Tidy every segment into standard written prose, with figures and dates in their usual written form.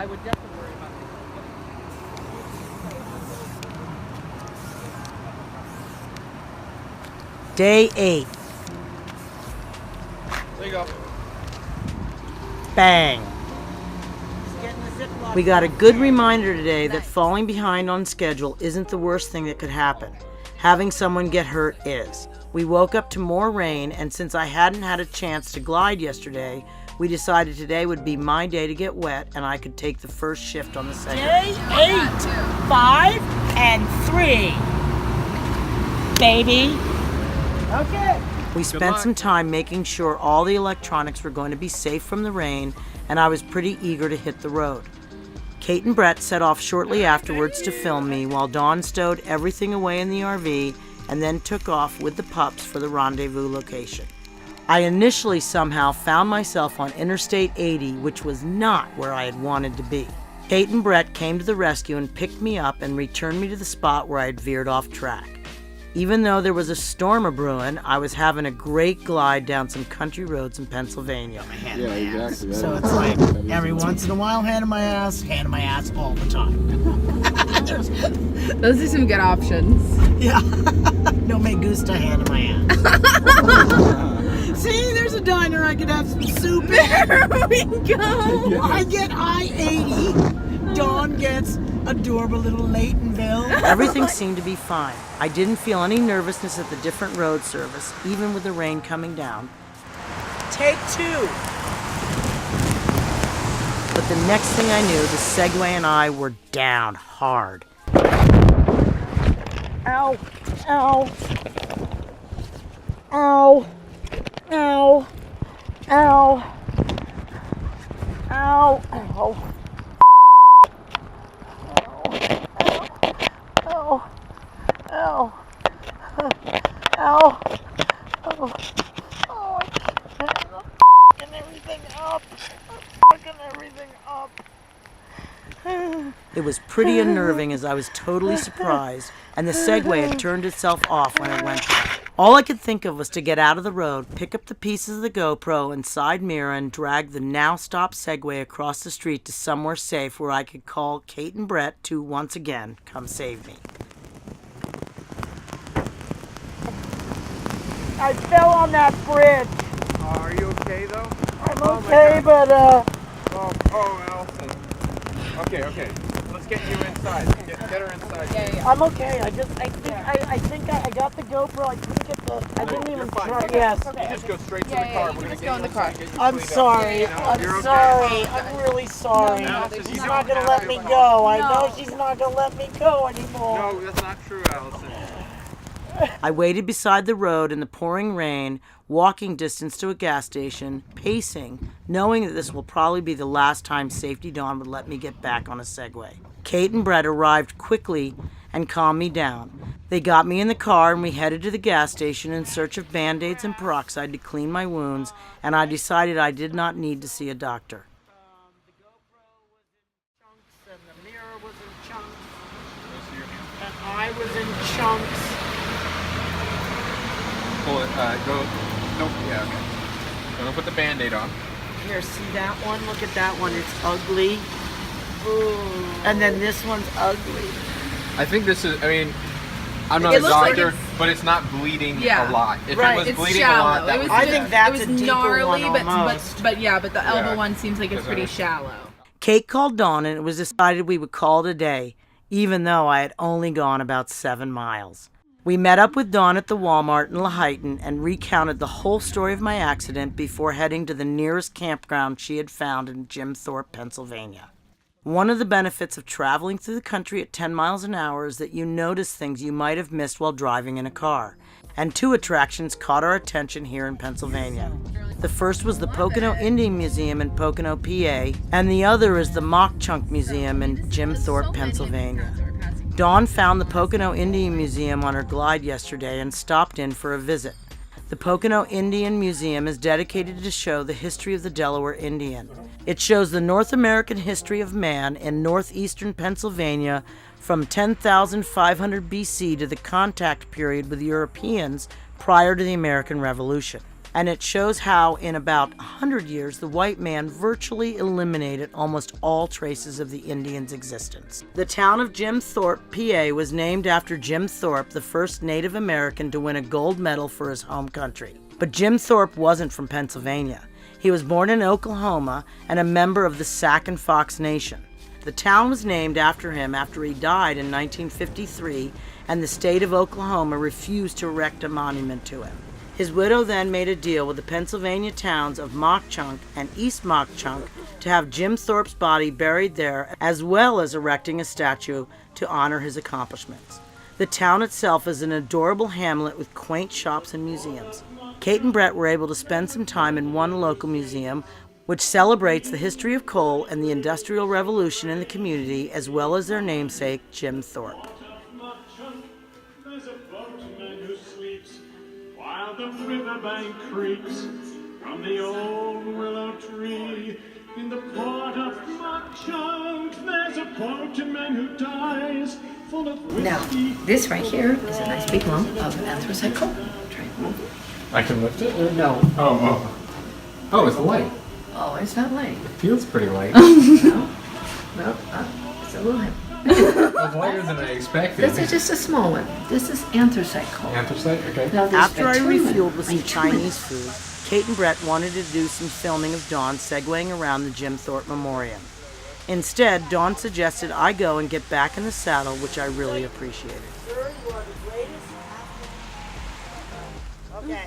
would definitely worry about it. Day 8. There you go. Bang. We got a good reminder today that falling behind on schedule isn't the worst thing that could happen. Having someone get hurt is. We woke up to more rain, and since I hadn't had a chance to glide yesterday, we decided today would be my day to get wet and I could take the first shift on the second. Day 8, 5, and 3. Baby. Okay. We spent some time making sure all the electronics were going to be safe from the rain, and I was pretty eager to hit the road. Kate and Brett set off shortly afterwards to film me while Dawn stowed everything away in the RV and then took off with the pups for the rendezvous location. I initially somehow found myself on Interstate 80, which was not where I had wanted to be. Kate and Brett came to the rescue and picked me up and returned me to the spot where I had veered off track. Even though there was a storm a-brewing, I was having a great glide down some country roads in Pennsylvania. Yeah, exactly. So it's like every once in a while, hand in my ass all the time. Those are some good options. Yeah. No me gusta, hand in my ass. See, there's a diner I could have some soup in. There we go. I get I-80. Dawn gets adorable little Laytonville. Everything seemed to be fine. I didn't feel any nervousness at the different road service, even with the rain coming down. Take 2. But the next thing I knew, the Segway and I were down hard. Ow, ow, ow, ow, ow, ow, ow. Ow, ow, ow, oh, oh, I'm fucking everything up. I'm fucking everything up. It was pretty unnerving as I was totally surprised, and the Segway had turned itself off when it went down. All I could think of was to get out of the road, pick up the pieces of the GoPro and side mirror, and drag the now-stopped Segway across the street to somewhere safe where I could call Kate and Brett to, once again, come save me. I fell on that bridge. Are you okay though? I'm okay, but Oh, Allison. Okay. Let's get you inside. Get her inside. Yeah. I'm okay. I think I got the GoPro. I couldn't get the. I didn't even try. Yes. You just go straight to the Yeah, car. you We're can gonna just get go you in the inside, car. get you I'm cleaned up. sorry. No, I'm you're okay. sorry. I'm really sorry. No, She's you not don't gonna have let to me apologize. go. I No. know she's not gonna let me go anymore. No, that's not true, Allison. I waited beside the road in the pouring rain, walking distance to a gas station, pacing, knowing that this will probably be the last time Safety Dawn would let me get back on a Segway. Kate and Brett arrived quickly and calmed me down. They got me in the car and we headed to the gas station in search of Band-Aids and peroxide to clean my wounds, and I decided I did not need to see a doctor. The GoPro was in chunks and the mirror was in chunks and I was in chunks. Pull it, go. Nope, yeah, okay. I'm gonna put the Band-Aid on. Here, see that one? Look at that one. It's ugly. Ooh. And then this one's ugly. I think this is, I'm not It a looks like doctor, it's- but it's not bleeding Yeah. a lot. If Right, it was It's bleeding shallow. a lot, that It was would I be think bad. that's it was a deeper gnarly, one almost. but the elbow Yeah. one seems like it's pretty shallow. Kate called Dawn and it was decided we would call it a day, even though I had only gone about 7 miles. We met up with Dawn at the Walmart in Laheyton and recounted the whole story of my accident before heading to the nearest campground she had found in Jim Thorpe, Pennsylvania. One of the benefits of traveling through the country at 10 miles an hour is that you notice things you might have missed while driving in a car. And 2 attractions caught our attention here in Pennsylvania. The first was the Pocono Indian Museum in Pocono, PA, and the other is the Mock Chunk Museum in Jim Thorpe, Pennsylvania. Dawn found the Pocono Indian Museum on her glide yesterday and stopped in for a visit. The Pocono Indian Museum is dedicated to show the history of the Delaware Indian. It shows the North American history of man in northeastern Pennsylvania from 10,500 BC to the contact period with Europeans prior to the American Revolution. and it shows how in about 100 years the white man virtually eliminated almost all traces of the Indians' existence. The town of Jim Thorpe, PA was named after Jim Thorpe, the first Native American to win a gold medal for his home country. But Jim Thorpe wasn't from Pennsylvania. He was born in Oklahoma and a member of the Sac and Fox Nation. The town was named after him after he died in 1953, and the state of Oklahoma refused to erect a monument to him. His widow then made a deal with the Pennsylvania towns of Mock-Chunk and East Mock-Chunk to have Jim Thorpe's body buried there, as well as erecting a statue to honor his accomplishments. The town itself is an adorable hamlet with quaint shops and museums. Kate and Brett were able to spend some time in one local museum, which celebrates the history of coal and the Industrial Revolution in the community, as well as their namesake, Jim Thorpe. There's a boatman who sleeps while the riverbank creaks from the old willow tree. In the port of Mock-Chunk, there's a boatman who dies full of whiskey. Now, this right here is a nice big lump of anthracite coal. Try and move it. I can lift it? No. Oh, it's light. Oh, it's not light. It feels pretty light. No. No, it's a little heavy. It's lighter than I expected. This is just a small one. This is anthracite coal. Anthracite? Okay. Now, there's After I bitumen. refueled with some Bitumen. Chinese food, Kate and Brett wanted to do some filming of Dawn segueing around the Jim Thorpe Memorial. Instead, Dawn suggested I go and get back in the saddle, which I really appreciated. Sir, you are the greatest. Okay.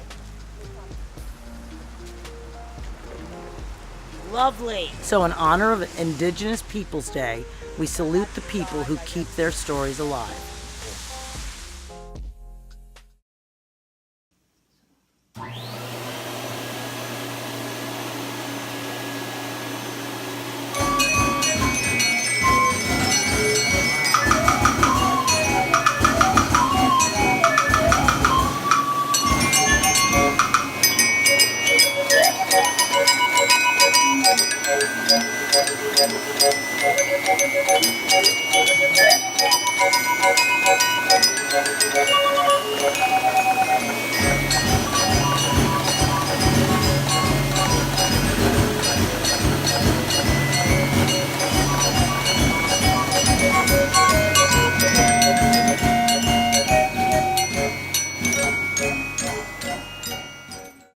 Lovely. So in honor of Indigenous Peoples Day, we salute the people who keep their stories alive.